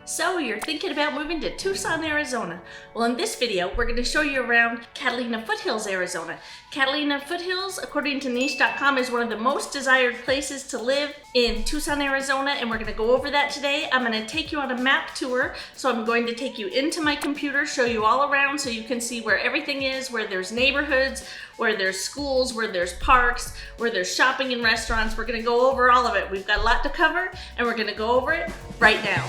So you're thinking about moving to Tucson, Arizona. Well, in this video, we're going to show you around Catalina Foothills, Arizona. Catalina Foothills, according to niche.com, is one of the most desired places to live in Tucson, Arizona, and we're going to go over that today. I'm going to take you on a map tour, so I'm going to take you into my computer, show you all around so you can see where everything is, where there's neighborhoods, where there's schools, where there's parks, where there's shopping and restaurants. We're going to go over all of it. We've got a lot to cover, and we're going to go over it right now.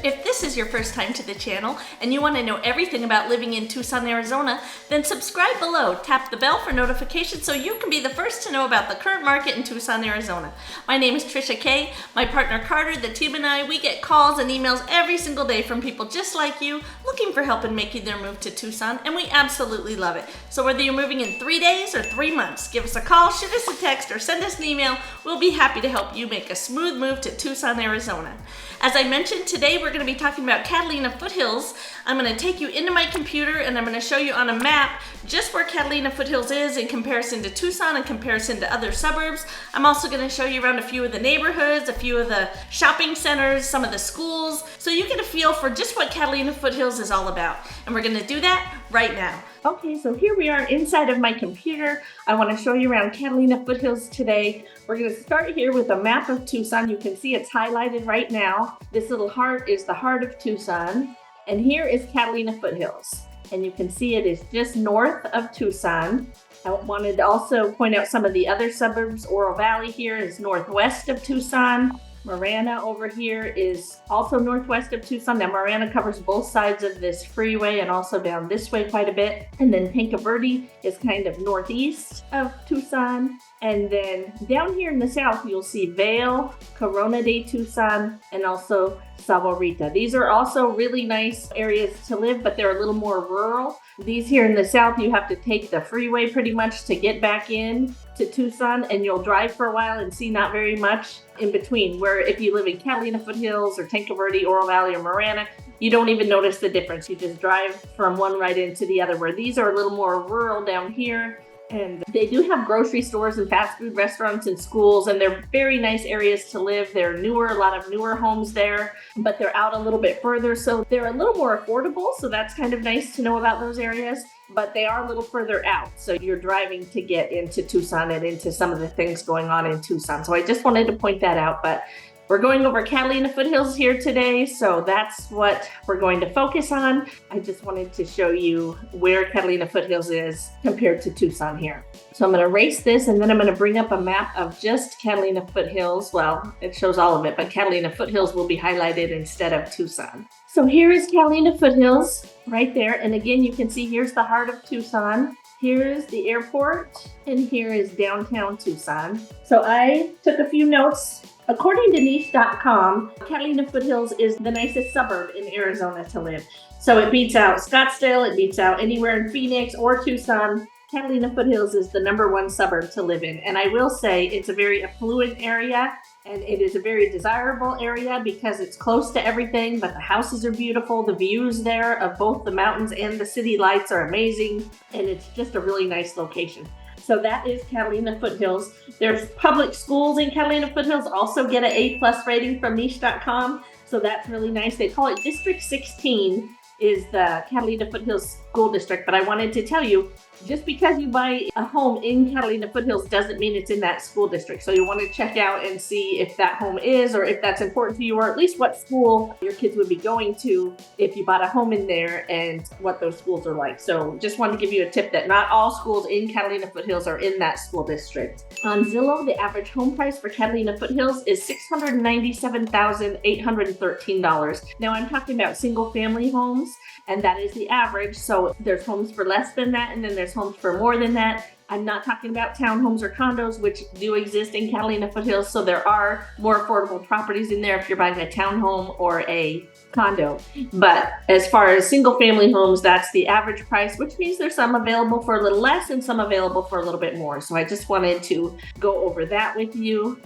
If this is your first time to the channel and you want to know everything about living in Tucson, Arizona, then subscribe below. Tap the bell for notifications so you can be the first to know about the current market in Tucson, Arizona. My name is Trisha Kay. My partner Carter, the team and I, we get calls and emails every single day from people just like you looking for help in making their move to Tucson, and we absolutely love it. So whether you're moving in 3 days or 3 months, give us a call, shoot us a text, or send us an email. We'll be happy to help you make a smooth move to Tucson, Arizona. As I mentioned, today we're going to be talking about Catalina Foothills. I'm going to take you into my computer and I'm going to show you on a map just where Catalina Foothills is in comparison to Tucson, in comparison to other suburbs. I'm also going to show you around a few of the neighborhoods, a few of the shopping centers, some of the schools, so you get a feel for just what Catalina Foothills is all about. And we're going to do that right now. Okay, so here we are inside of my computer. I want to show you around Catalina Foothills today. We're going to start here with a map of Tucson. You can see it's highlighted right now. This little heart is the heart of Tucson. And here is Catalina Foothills. And you can see it is just north of Tucson. I wanted to also point out some of the other suburbs. Oro Valley here is northwest of Tucson. Marana over here is also northwest of Tucson. Now Marana covers both sides of this freeway and also down this way quite a bit. And then Pinca Verde is kind of northeast of Tucson. And then down here in the south, you'll see Vail, Corona de Tucson, and also Sahuarita. These are also really nice areas to live, but they're a little more rural. These here in the south, you have to take the freeway pretty much to get back in to Tucson, and you'll drive for a while and see not very much in between. Where if you live in Catalina Foothills or Pinca Verde, Oro Valley, or Marana, you don't even notice the difference. You just drive from one right into the other, where these are a little more rural down here. And they do have grocery stores and fast food restaurants and schools, and they're very nice areas to live. They're newer, a lot of newer homes there, but they're out a little bit further, so they're a little more affordable, so that's kind of nice to know about those areas, but they are a little further out, so you're driving to get into Tucson and into some of the things going on in Tucson. So I just wanted to point that out, but we're going over Catalina Foothills here today, so that's what we're going to focus on. I just wanted to show you where Catalina Foothills is compared to Tucson here. So I'm going to erase this, and then I'm going to bring up a map of just Catalina Foothills. Well, it shows all of it, but Catalina Foothills will be highlighted instead of Tucson. So here is Catalina Foothills right there, and again, you can see here's the heart of Tucson. Here's the airport, and here is downtown Tucson. So I took a few notes. According to niche.com, Catalina Foothills is the nicest suburb in Arizona to live. So it beats out Scottsdale, it beats out anywhere in Phoenix or Tucson. Catalina Foothills is the #1 suburb to live in. And I will say it's a very affluent area, and it is a very desirable area because it's close to everything, but the houses are beautiful. The views there of both the mountains and the city lights are amazing, and it's just a really nice location. So that is Catalina Foothills. There's public schools in Catalina Foothills, also get an A+ rating from niche.com. So that's really nice. They call it District 16 is the Catalina Foothills School District. But I wanted to tell you, just because you buy a home in Catalina Foothills doesn't mean it's in that school district. So you want to check out and see if that home is, or if that's important to you, or at least what school your kids would be going to if you bought a home in there, and what those schools are like. So just wanted to give you a tip that not all schools in Catalina Foothills are in that school district. On Zillow, the average home price for Catalina Foothills is $697,813. Now I'm talking about single family homes, and that is the average. So there's homes for less than that, and then there's homes for more than that. I'm not talking about townhomes or condos, which do exist in Catalina Foothills. So there are more affordable properties in there if you're buying a townhome or a condo. But as far as single family homes, that's the average price, which means there's some available for a little less and some available for a little bit more. So I just wanted to go over that with you.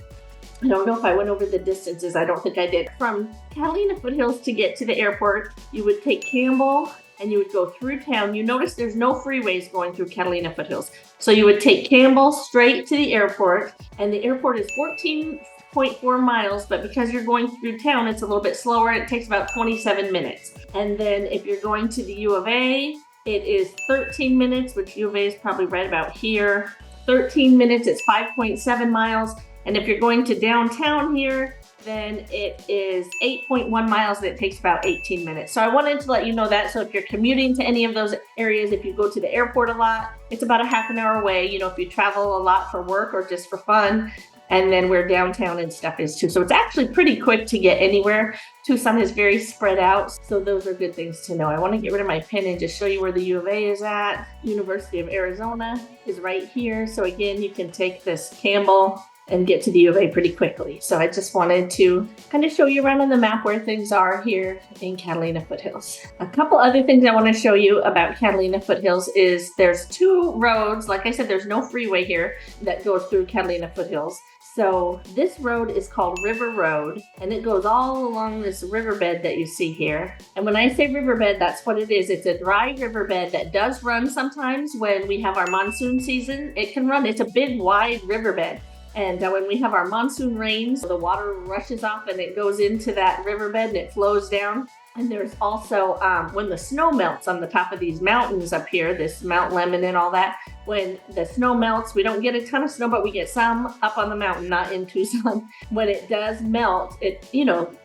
I don't know if I went over the distances. I don't think I did. From Catalina Foothills to get to the airport, you would take Campbell and you would go through town. You notice there's no freeways going through Catalina Foothills. So you would take Campbell straight to the airport, and the airport is 14.4 miles, but because you're going through town, it's a little bit slower. It takes about 27 minutes. And then if you're going to the U of A, it is 13 minutes, which U of A is probably right about here. 13 minutes, it's 5.7 miles. And if you're going to downtown here, then it is 8.1 miles and it takes about 18 minutes. So I wanted to let you know that. So if you're commuting to any of those areas, if you go to the airport a lot, it's about a half an hour away. You know, if you travel a lot for work or just for fun, and then where downtown and stuff is too. So it's actually pretty quick to get anywhere. Tucson is very spread out. So those are good things to know. I want to get rid of my pen and just show you where the U of A is at. University of Arizona is right here. So again, you can take this Campbell and get to the U of A pretty quickly. So I just wanted to kind of show you around on the map where things are here in Catalina Foothills. A couple other things I want to show you about Catalina Foothills is there's two roads. Like I said, there's no freeway here that goes through Catalina Foothills. So this road is called River Road, and it goes all along this riverbed that you see here. And when I say riverbed, that's what it is. It's a dry riverbed that does run sometimes when we have our monsoon season. It can run. It's a big, wide riverbed. And when we have our monsoon rains, the water rushes off and it goes into that riverbed and it flows down. And there's also, when the snow melts on the top of these mountains up here, this Mount Lemon and all that, when the snow melts, we don't get a ton of snow, but we get some up on the mountain, not in Tucson. When it does melt,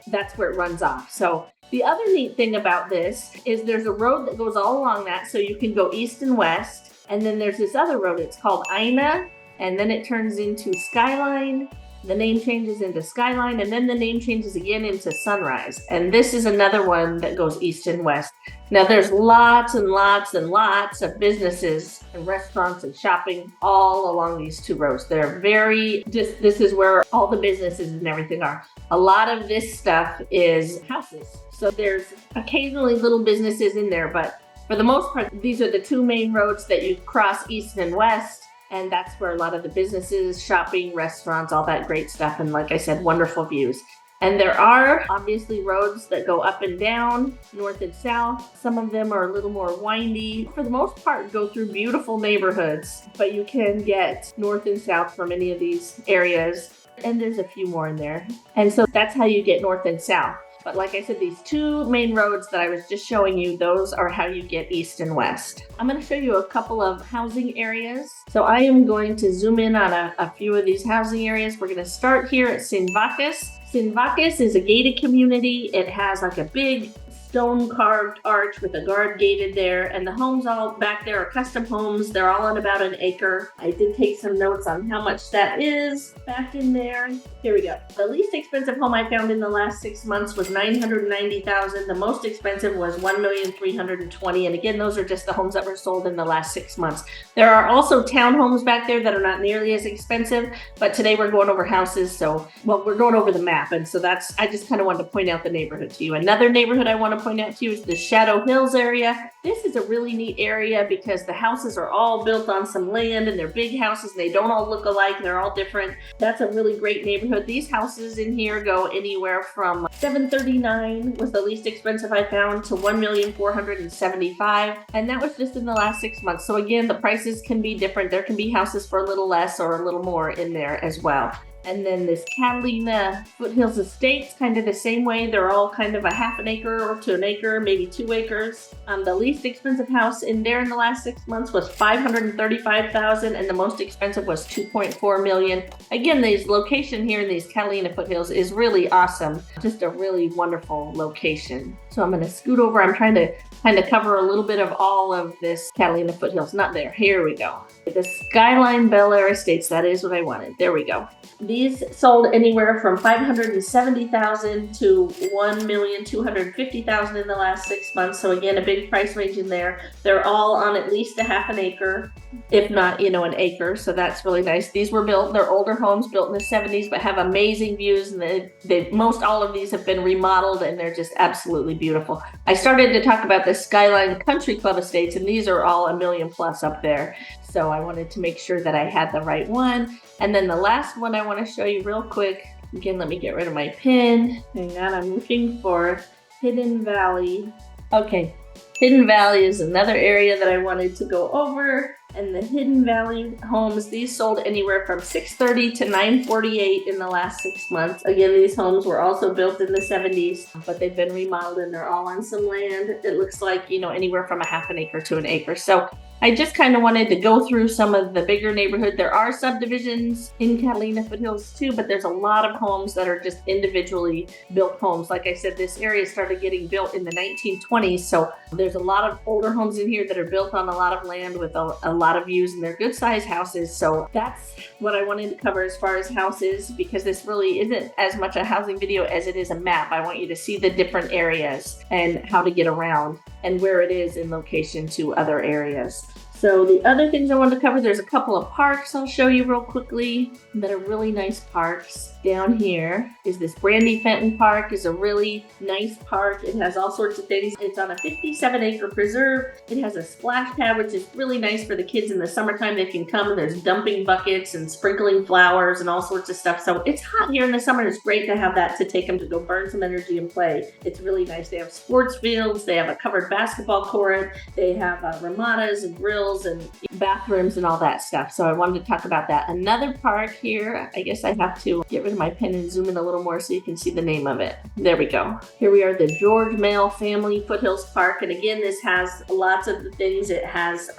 that's where it runs off. So the other neat thing about this is there's a road that goes all along that, so you can go east and west. And then there's this other road, it's called Ina, and then it turns into Skyline. The name changes into Skyline, and then the name changes again into Sunrise. And this is another one that goes east and west. Now there's lots and lots and lots of businesses and restaurants and shopping all along these two roads. They're this is where all the businesses and everything are. A lot of this stuff is houses. So there's occasionally little businesses in there, but for the most part, these are the two main roads that you cross east and west. And that's where a lot of the businesses, shopping, restaurants, all that great stuff. And like I said, wonderful views. And there are obviously roads that go up and down, north and south. Some of them are a little more windy. For the most part, go through beautiful neighborhoods, but you can get north and south from any of these areas. And there's a few more in there. And so that's how you get north and south. But like I said, these two main roads that I was just showing you, those are how you get east and west. I'm going to show you a couple of housing areas. So I am going to zoom in on a few of these housing areas. We're going to start here at Sin Vacas. Sin Vacas is a gated community. It has like a big stone carved arch with a guard gated there, and the homes all back there are custom homes. They're all on about an acre. I did take some notes on how much that is back in there. Here we go. The least expensive home I found in the last 6 months was $990,000. The most expensive was $1,320,000. And again, those are just the homes that were sold in the last 6 months. There are also townhomes back there that are not nearly as expensive, but today we're going over houses. We're going over the map. And so I just kind of wanted to point out the neighborhood to you. Another neighborhood I want to point out to you is the Shadow Hills area. This is a really neat area because the houses are all built on some land and they're big houses. And they don't all look alike. They're all different. That's a really great neighborhood. These houses in here go anywhere from $739,000 was the least expensive I found to $1,475,000. And that was just in the last 6 months. So again, the prices can be different. There can be houses for a little less or a little more in there as well. And then this Catalina Foothills Estates, kind of the same way. They're all kind of a half an acre or to an acre, maybe 2 acres. The least expensive house in there in the last 6 months was $535,000, and the most expensive was $2.4 million. Again, this location here in these Catalina Foothills is really awesome. Just a really wonderful location. So I'm going to scoot over. I'm trying to kind of cover a little bit of all of this Catalina Foothills. Not there. Here we go. The Skyline Bel Air Estates. That is what I wanted. There we go. These sold anywhere from $570,000 to $1,250,000 in the last 6 months. So again, a big price range in there. They're all on at least a half an acre, if not, an acre. So that's really nice. These were built, they're older homes built in the 70s, but have amazing views. And most all of these have been remodeled and they're just absolutely beautiful. I started to talk about the Skyline Country Club Estates, and these are all $1 million plus up there. So I wanted to make sure that I had the right one. And then the last one I want to show you real quick. Again, let me get rid of my pin. Hang on, I'm looking for Hidden Valley. Okay, Hidden Valley is another area that I wanted to go over. And the Hidden Valley homes, these sold anywhere from $630 to $948 in the last 6 months. Again, these homes were also built in the 70s, but they've been remodeled and they're all on some land. It looks like, anywhere from a half an acre to an acre. So I just kind of wanted to go through some of the bigger neighborhood. There are subdivisions in Catalina Foothills too, but there's a lot of homes that are just individually built homes. Like I said, this area started getting built in the 1920s. So there's a lot of older homes in here that are built on a lot of land with a lot of views, and they're good sized houses. So that's what I wanted to cover as far as houses, because this really isn't as much a housing video as it is a map. I want you to see the different areas and how to get around and where it is in location to other areas. So the other things I wanted to cover, there's a couple of parks I'll show you real quickly that are really nice parks. Down here is this Brandi Fenton Park. Is a really nice park. It has all sorts of things. It's on a 57-acre preserve. It has a splash pad, which is really nice for the kids in the summertime. They can come and there's dumping buckets and sprinkling flowers and all sorts of stuff. So it's hot here in the summer. It's great to have that to take them to go burn some energy and play. It's really nice. They have sports fields. They have a covered basketball court. They have ramadas and grills and bathrooms and all that stuff. So I wanted to talk about that. Another park here, I guess I have to get rid of my pen and zoom in a little more so you can see the name of it. There we go. Here we are, the George Male Family Foothills Park. And again, this has lots of the things. It has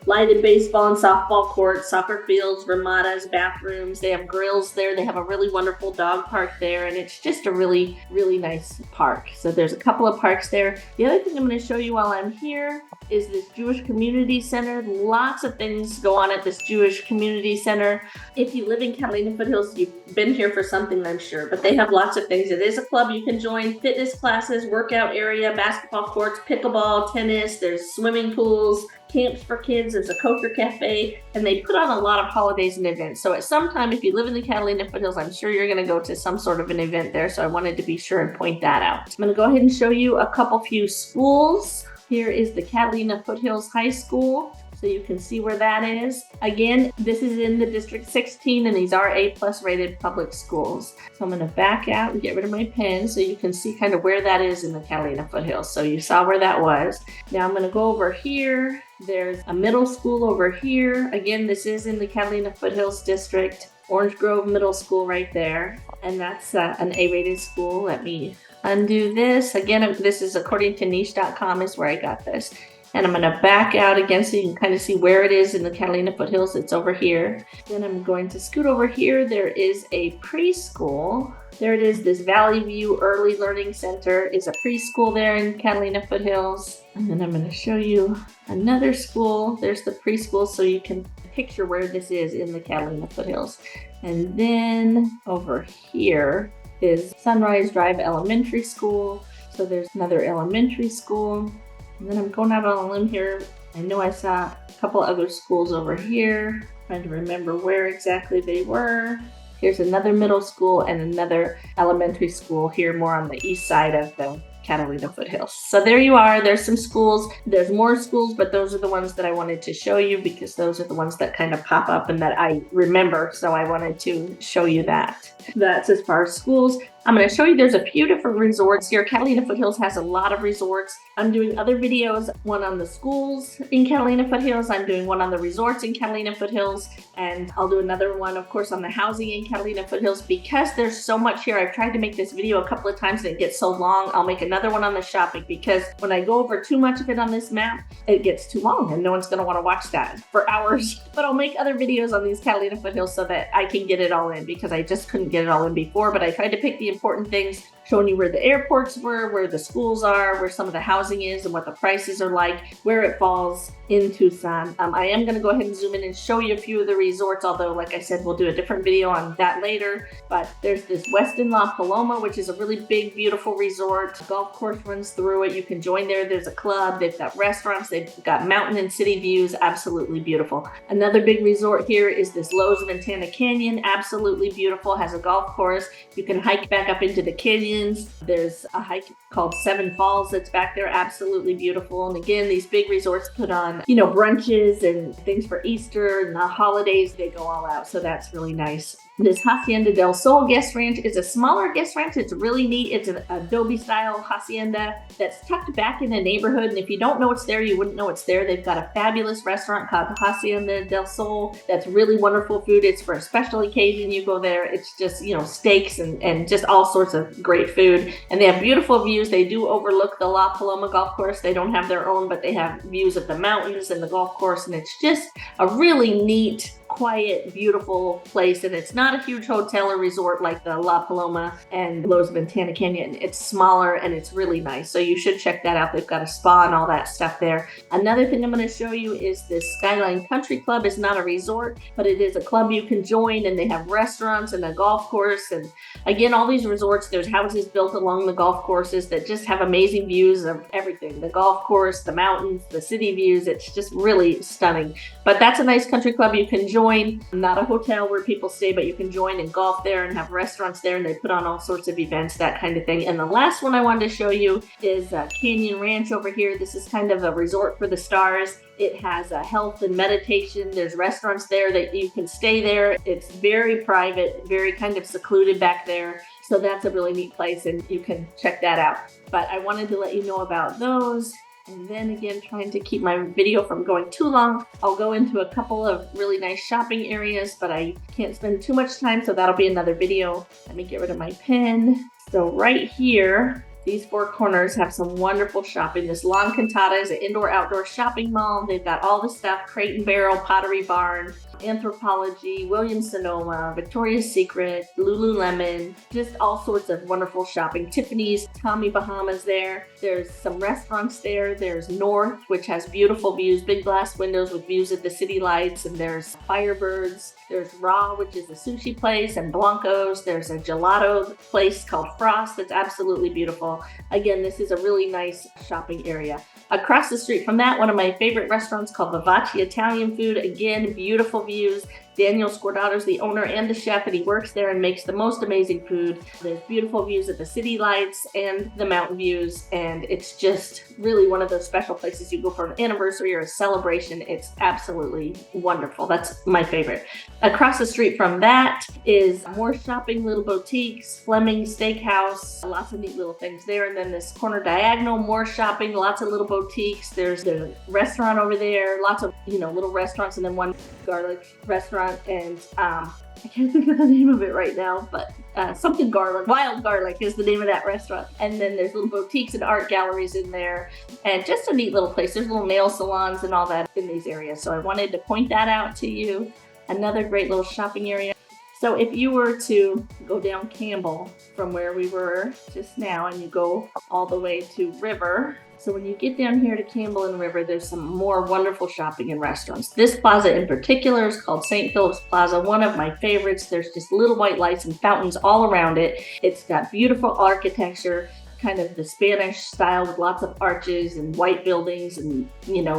lighted baseball and softball courts, soccer fields, ramadas, bathrooms. They have grills there. They have a really wonderful dog park there. And it's just a really, really nice park. So there's a couple of parks there. The other thing I'm going to show you while I'm here is this Jewish Community Center. Lots of things go on at this Jewish Community Center. If you live in Catalina Foothills, you've been here for something, I'm sure, but they have lots of things. It is a club you can join, fitness classes, workout area, basketball courts, pickleball, tennis, there's swimming pools, camps for kids, there's a kosher cafe, and they put on a lot of holidays and events. So at some time, if you live in the Catalina Foothills, I'm sure you're going to go to some sort of an event there. So I wanted to be sure and point that out. I'm going to go ahead and show you a few schools. Here is the Catalina Foothills High School, so you can see where that is. Again, this is in the District 16, and these are A+ rated public schools. So I'm going to back out and get rid of my pen so you can see kind of where that is in the Catalina Foothills. So you saw where that was. Now I'm going to go over here. There's a middle school over here. Again, this is in the Catalina Foothills District. Orange Grove Middle School right there. And that's an A-rated school. Let me undo this. Again, this is according to niche.com is where I got this. And I'm going to back out again so you can kind of see where it is in the Catalina Foothills. It's over here. Then I'm going to scoot over here. There is a preschool. There it is. This Valley View Early Learning Center is a preschool there in Catalina Foothills. And then I'm going to show you another school. There's the preschool so you can picture where this is in the Catalina Foothills. And then over here is Sunrise Drive Elementary School. So there's another elementary school. And then I'm going out on a limb here. I know I saw a couple other schools over here. Trying to remember where exactly they were. Here's another middle school and another elementary school here more on the east side of the Catalina Foothills. So there you are. There's some schools. There's more schools, but those are the ones that I wanted to show you because those are the ones that kind of pop up and that I remember. So I wanted to show you that. That's as far as schools. I'm going to show you there's a few different resorts here. Catalina Foothills has a lot of resorts. I'm doing other videos, one on the schools in Catalina Foothills. I'm doing one on the resorts in Catalina Foothills. And I'll do another one, of course, on the housing in Catalina Foothills. Because there's so much here, I've tried to make this video a couple of times and it gets so long. I'll make another one on the shopping because when I go over too much of it on this map, it gets too long and no one's going to want to watch that for hours. But I'll make other videos on these Catalina Foothills so that I can get it all in because I just couldn't get it all in before. But I tried to pick the important things, showing you where the airports were, where the schools are, where some of the housing is and what the prices are like, where it falls in Tucson. I am going to go ahead and zoom in and show you a few of the resorts, although like I said, we'll do a different video on that later. But there's this Westin Paloma, which is a really big, beautiful resort. A golf course runs through it. You can join there. There's a club. They've got restaurants. They've got mountain and city views. Absolutely beautiful. Another big resort here is this Lowe's Ventana Canyon. Absolutely beautiful. Has a golf course. You can hike back up into the canyons. There's a hike called Seven Falls that's back there. Absolutely beautiful. And again, these big resorts put on, brunches and things for Easter and the holidays. They go all out. So that's really nice. This Hacienda del Sol guest ranch is a smaller guest ranch. It's really neat. It's an adobe style hacienda that's tucked back in a neighborhood. And if you don't know it's there, you wouldn't know it's there. They've got a fabulous restaurant called Hacienda del Sol that's really wonderful food. It's for a special occasion. You go there, it's just, steaks and just all sorts of great food. And they have beautiful views. They do overlook the La Paloma golf course. They don't have their own, but they have views of the mountains and the golf course. And it's just a really neat, quiet, beautiful place. And it's not a huge hotel or resort like the La Paloma and Los Ventana Canyon. It's smaller and it's really nice. So you should check that out. They've got a spa and all that stuff there. Another thing I'm going to show you is this Skyline Country Club. Is not a resort, but it is a club you can join, and they have restaurants and a golf course. And again, all these resorts, there's houses built along the golf courses that just have amazing views of everything. The golf course, the mountains, the city views. It's just really stunning. But that's a nice country club you can join. Not a hotel where people stay, but you can join and golf there and have restaurants there, and they put on all sorts of events, that kind of thing. And the last one I wanted to show you is Canyon Ranch over here. This is kind of a resort for the stars. It has a health and meditation. There's restaurants there that you can stay there. It's very private, very kind of secluded back there. So that's a really neat place, and you can check that out. But I wanted to let you know about those. And then again, trying to keep my video from going too long, I'll go into a couple of really nice shopping areas, but I can't spend too much time, so that'll be another video. Let me get rid of my pen. So right here, these four corners have some wonderful shopping. This La Encantada is an indoor-outdoor shopping mall. They've got all the stuff: Crate and Barrel, Pottery Barn, Anthropologie, Williams-Sonoma, Victoria's Secret, Lululemon, just all sorts of wonderful shopping. Tiffany's, Tommy Bahama's there. There's some restaurants there. There's North, which has beautiful views, big glass windows with views of the city lights, and there's Firebirds. There's Raw, which is a sushi place, and Blanco's. There's a gelato place called Frost that's absolutely beautiful. Again, this is a really nice shopping area. Across the street from that, one of my favorite restaurants called Vivace Italian Food. Again, beautiful views. Daniel Scordado's the owner and the chef, and he works there and makes the most amazing food. There's beautiful views of the city lights and the mountain views, and it's just really one of those special places you go for an anniversary or a celebration. It's absolutely wonderful. That's my favorite. Across the street from that is more shopping, little boutiques, Fleming Steakhouse, lots of neat little things there. And then this corner diagonal, more shopping, lots of little boutiques. There's the restaurant over there, lots of, little restaurants, and then one garlic restaurant. And I can't think of the name of it right now, but something garlic, Wild Garlic is the name of that restaurant. And then there's little boutiques and art galleries in there, and just a neat little place. There's little nail salons and all that in these areas. So I wanted to point that out to you. Another great little shopping area. So if you were to go down Campbell from where we were just now, and you go all the way to River. So when you get down here to Campbell and River, there's some more wonderful shopping and restaurants. This plaza in particular is called St. Philip's Plaza, one of my favorites. There's just little white lights and fountains all around it. It's got beautiful architecture, kind of the Spanish style with lots of arches and white buildings and,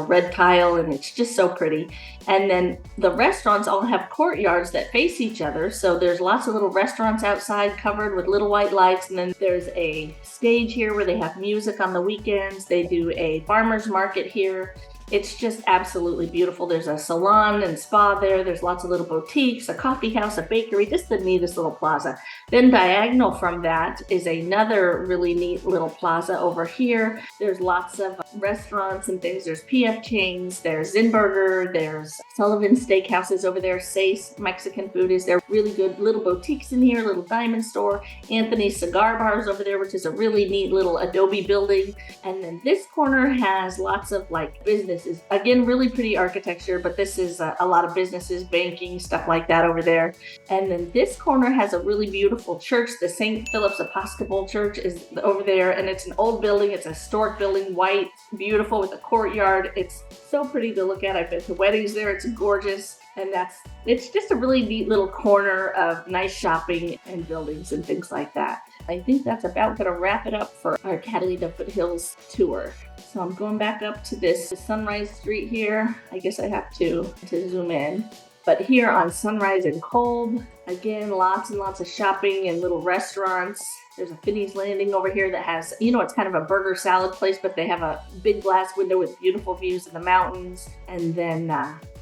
red tile, and it's just so pretty. And then the restaurants all have courtyards that face each other. So there's lots of little restaurants outside covered with little white lights. And then there's a stage here where they have music on the weekends. They do a farmer's market here. It's just absolutely beautiful. There's a salon and spa there. There's lots of little boutiques, a coffee house, a bakery, just the neatest little plaza. Then diagonal from that is another really neat little plaza over here. There's lots of restaurants and things. There's PF Chains, there's Zinburger, there's Sullivan Steakhouses over there. Sace Mexican food is there. Really good little boutiques in here, little diamond store. Anthony's Cigar Bars over there, which is a really neat little adobe building. And then this corner has lots of businesses. Again, really pretty architecture, but this is a lot of businesses, banking, stuff like that over there. And then this corner has a really beautiful church. The St. Philip's Episcopal Church is over there, and it's an old building. It's a historic building, white, beautiful with a courtyard. It's so pretty to look at. I've been to weddings there. It's gorgeous. And it's just a really neat little corner of nice shopping and buildings and things like that. I think that's about going to wrap it up for our Catalina Foothills tour. So I'm going back up to this Sunrise Street here. I guess I have to zoom in. But here on Sunrise and Kolb, again, lots and lots of shopping and little restaurants. There's a Finney's Landing over here that has, it's kind of a burger salad place, but they have a big glass window with beautiful views of the mountains. And then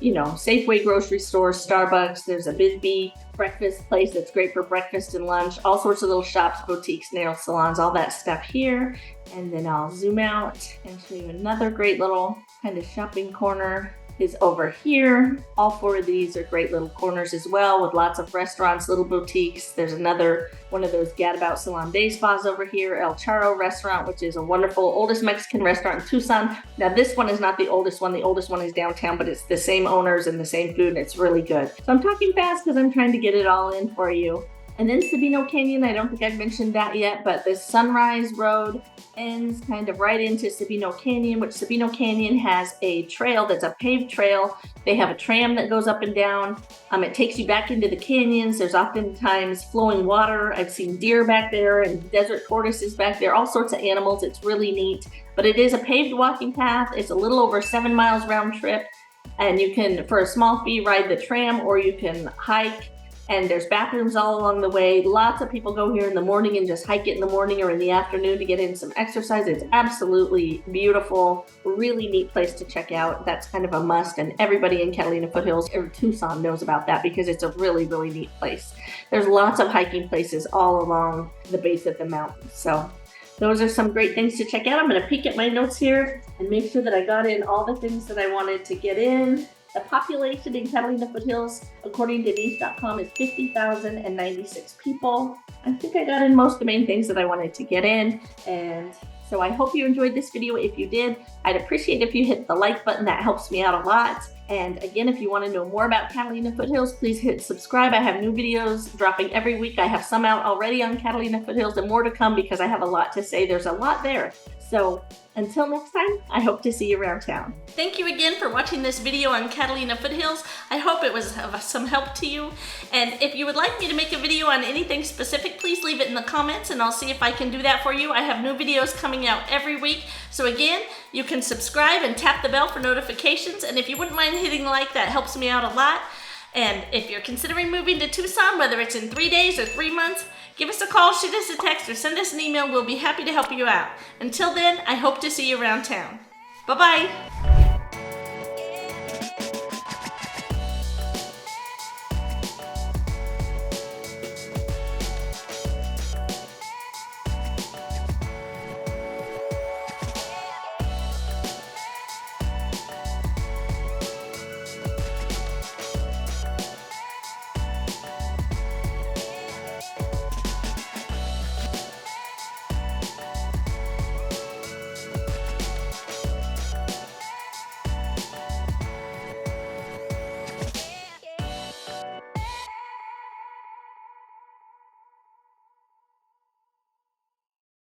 Safeway grocery stores, Starbucks. There's a Bisbee breakfast place that's great for breakfast and lunch. All sorts of little shops, boutiques, nail salons, all that stuff here. And then I'll zoom out and show you another great little kind of shopping corner is over here. All 4 of these are great little corners as well, with lots of restaurants, little boutiques. There's another one of those Gadabout Salon Day Spas over here, El Charro restaurant, which is a wonderful oldest Mexican restaurant in Tucson. Now this one is not the oldest one. The oldest one is downtown, but it's the same owners and the same food, and it's really good. So I'm talking fast because I'm trying to get it all in for you. And then Sabino Canyon, I don't think I've mentioned that yet, but the Sunrise Road ends kind of right into Sabino Canyon, which Sabino Canyon has a trail that's a paved trail. They have a tram that goes up and down. It takes you back into the canyons. There's oftentimes flowing water. I've seen deer back there and desert tortoises back there, all sorts of animals. It's really neat, but it is a paved walking path. It's a little over 7 miles round trip, and you can, for a small fee, ride the tram, or you can hike. And there's bathrooms all along the way. Lots of people go here in the morning and just hike it in the morning or in the afternoon to get in some exercise. It's absolutely beautiful, really neat place to check out. That's kind of a must, and everybody in Catalina Foothills or Tucson knows about that because it's a really, really neat place. There's lots of hiking places all along the base of the mountain. So those are some great things to check out. I'm going to peek at my notes here and make sure that I got in all the things that I wanted to get in. The population in Catalina Foothills, according to niche.com, is 50,096 people. I think I got in most of the main things that I wanted to get in. And so I hope you enjoyed this video. If you did, I'd appreciate if you hit the like button. That helps me out a lot. And again, if you want to know more about Catalina Foothills, please hit subscribe. I have new videos dropping every week. I have some out already on Catalina Foothills and more to come because I have a lot to say. There's a lot there. So until next time, I hope to see you around town. Thank you again for watching this video on Catalina Foothills. I hope it was of some help to you. And if you would like me to make a video on anything specific, please leave it in the comments and I'll see if I can do that for you. I have new videos coming out every week. So again, you can subscribe and tap the bell for notifications. And if you wouldn't mind hitting like, that helps me out a lot. And if you're considering moving to Tucson, whether it's in 3 days or 3 months, give us a call, shoot us a text, or send us an email. We'll be happy to help you out. Until then, I hope to see you around town. Bye-bye.